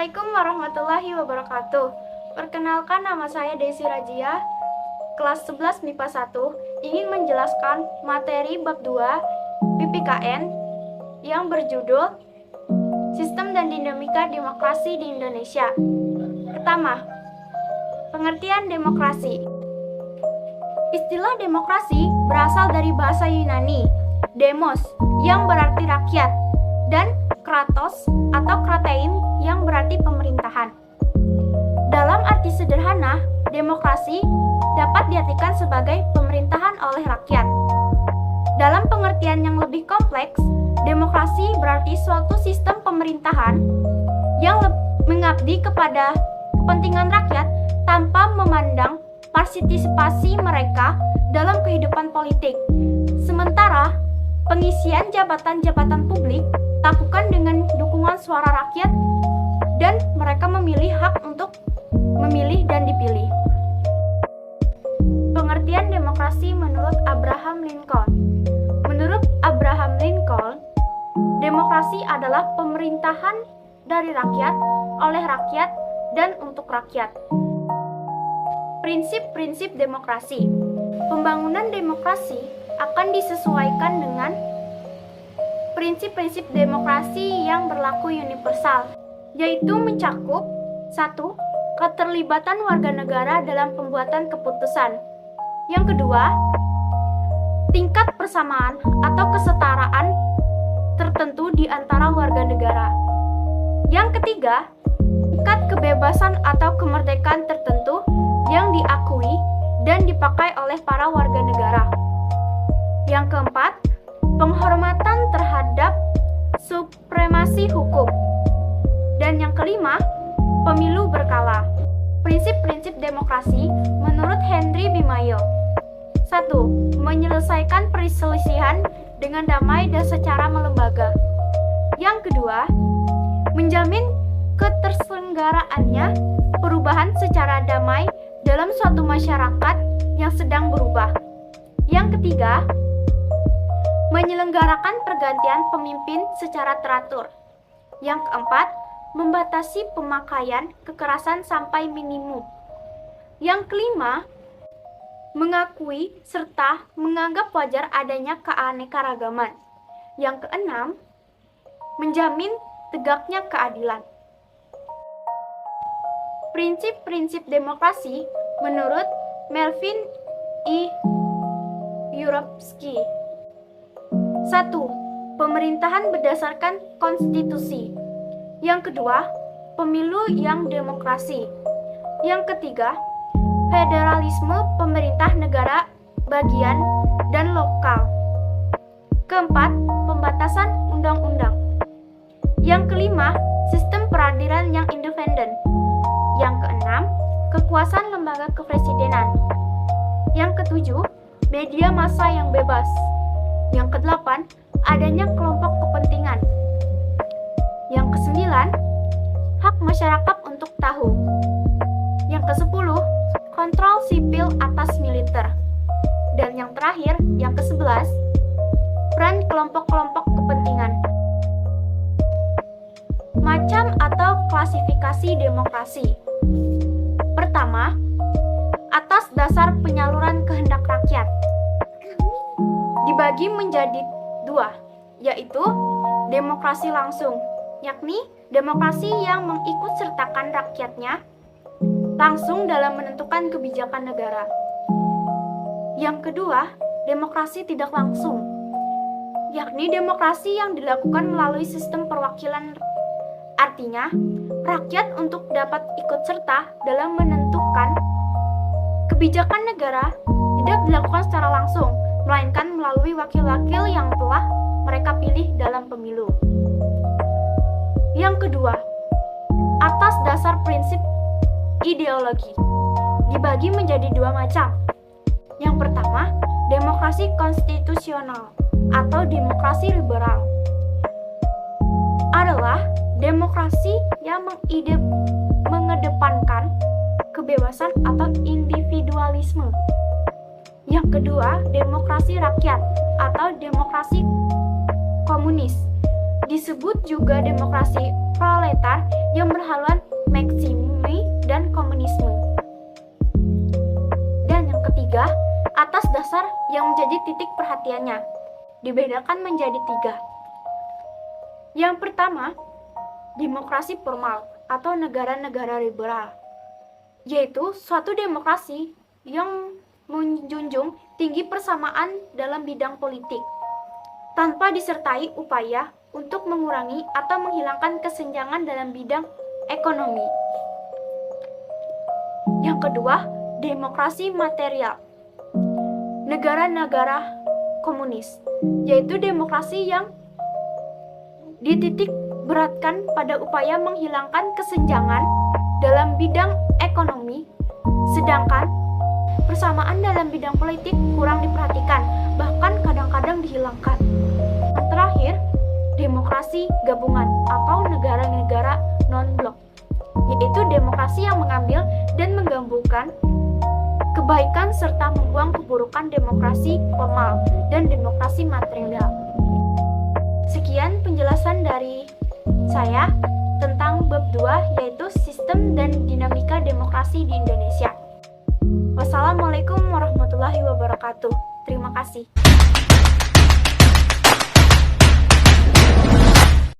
Assalamualaikum warahmatullahi wabarakatuh. Perkenalkan, nama saya Desi Rajia, kelas 11 MIPA 1, ingin menjelaskan materi bab 2 PPKN yang berjudul Sistem dan Dinamika Demokrasi di Indonesia. Pertama, pengertian demokrasi. Istilah demokrasi berasal dari bahasa Yunani, demos, yang berarti rakyat, dan kratos atau kratein yang berarti pemerintahan. Dalam arti sederhana, demokrasi dapat diartikan sebagai pemerintahan oleh rakyat. Dalam pengertian yang lebih kompleks, demokrasi berarti suatu sistem pemerintahan yang mengabdi kepada kepentingan rakyat tanpa memandang partisipasi mereka dalam kehidupan politik. Sementara pengisian jabatan-jabatan publik dilakukan dengan dukungan suara rakyat dan mereka memilih hak untuk memilih dan dipilih. Pengertian demokrasi menurut Abraham Lincoln. Menurut Abraham Lincoln, demokrasi adalah pemerintahan dari rakyat, oleh rakyat, dan untuk rakyat. Prinsip-prinsip demokrasi. Pembangunan demokrasi akan disesuaikan dengan prinsip-prinsip demokrasi yang berlaku universal, yaitu mencakup 1. Keterlibatan warga negara dalam pembuatan keputusan. Yang kedua, tingkat persamaan atau kesetaraan tertentu di antara warga negara. Yang ketiga, tingkat kebebasan atau kemerdekaan tertentu yang diakui dan dipakai oleh para warga negara. Yang keempat, penghormatan terhadap supremasi hukum. Dan yang kelima, pemilu berkala. Prinsip-prinsip demokrasi menurut Henry B. Mayo. 1. Menyelesaikan perselisihan dengan damai dan secara melembaga. Yang kedua, menjamin keterselenggaraannya perubahan secara damai dalam suatu masyarakat yang sedang berubah. Yang ketiga, menyelenggarakan pergantian pemimpin secara teratur. Yang keempat, membatasi pemakaian kekerasan sampai minimum. Yang kelima, mengakui serta menganggap wajar adanya keanekaragaman. Yang keenam, menjamin tegaknya keadilan. Prinsip-prinsip demokrasi menurut Melvin E. Yurovsky. 1. Pemerintahan berdasarkan konstitusi. Yang kedua, pemilu yang demokrasi. Yang ketiga, federalisme pemerintah negara bagian dan lokal. Keempat, pembatasan undang-undang. Yang kelima, sistem peradilan yang independen. Yang keenam, kekuasaan lembaga kepresidenan. Yang ketujuh, media massa yang bebas. Yang kedelapan, adanya kelompok kepentingan. Yang kesembilan, hak masyarakat untuk tahu. Yang kesepuluh, kontrol sipil atas militer. Dan yang terakhir, yang ke-11, peran kelompok-kelompok kepentingan. Macam atau klasifikasi demokrasi. Pertama, atas dasar penyaluran kehendak rakyat. Dibagi menjadi dua, yaitu demokrasi langsung, yakni demokrasi yang mengikutsertakan rakyatnya langsung dalam menentukan kebijakan negara. Yang kedua, demokrasi tidak langsung, yakni demokrasi yang dilakukan melalui sistem perwakilan. Artinya, rakyat untuk dapat ikut serta dalam menentukan kebijakan negara tidak dilakukan secara langsung, melainkan melalui wakil-wakil yang telah mereka pilih dalam pemilu. Yang kedua, atas dasar prinsip ideologi, dibagi menjadi dua macam. Yang pertama, demokrasi konstitusional atau demokrasi liberal adalah demokrasi yang mengedepankan kebebasan atau individualisme. Yang kedua, demokrasi rakyat atau demokrasi komunis Disebut juga demokrasi proletar yang berhaluan Marxisme dan komunisme. Dan yang ketiga, atas dasar yang menjadi titik perhatiannya, dibedakan menjadi 3. Yang pertama, demokrasi formal atau negara-negara liberal, yaitu suatu demokrasi yang menjunjung tinggi persamaan dalam bidang politik, tanpa disertai upaya untuk mengurangi atau menghilangkan kesenjangan dalam bidang ekonomi. Yang kedua, demokrasi material, negara-negara komunis, yaitu demokrasi yang dititik beratkan pada upaya menghilangkan kesenjangan dalam bidang ekonomi, sedangkan persamaan dalam bidang politik kurang diperhatikan, bahkan kadang-kadang dihilangkan. Yang terakhir, demokrasi gabungan atau negara-negara non-blok, yaitu demokrasi yang mengambil dan menggabungkan kebaikan serta membuang keburukan demokrasi formal dan demokrasi material. Sekian penjelasan dari saya tentang bab 2, yaitu sistem dan dinamika demokrasi di Indonesia. Wassalamualaikum warahmatullahi wabarakatuh. Terima kasih.